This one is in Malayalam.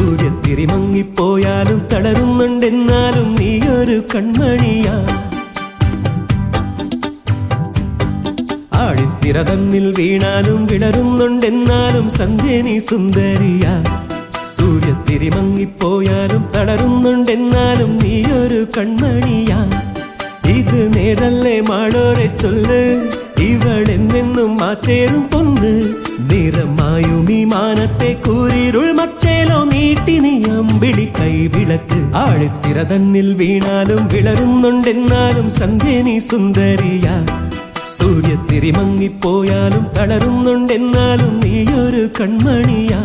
സൂര്യത്തിരി മങ്ങിപ്പോയാലും തളരുന്നുണ്ടെന്നാലും നീയൊരു കൺമണിയാ. ആഴിത്തിര തന്നിൽ വീണാലും വിളരുന്നുണ്ടെന്നാലും സന്ധ്യ നീ സുന്ദരിയാ. സൂര്യത്തിരി മങ്ങിപ്പോയാലും തളരുന്നുണ്ടെന്നാലും നീയൊരു കൺമണിയാ. ഇത് നേരല്ലേ മാളോരെ ചൊല്ല്, ഇവളെന്നെന്നും മാറ്റേറും പൊന്ന്. നിറമായും ഈ മാനത്തെ കൂരിരുൾ മച്ചേലോ നീട്ടി നീ അമ്പിളി കൈവിളക്ക്. ആഴിത്തിര തന്നിൽ വീണാലും വിളരുന്നുണ്ടെന്നാലും സന്ധ്യ നീ സുന്ദരിയാ. സൂര്യത്തിരി മങ്ങിപ്പോയാലും തളരുന്നുണ്ടെന്നാലും നീയൊരു കൺമണിയാ.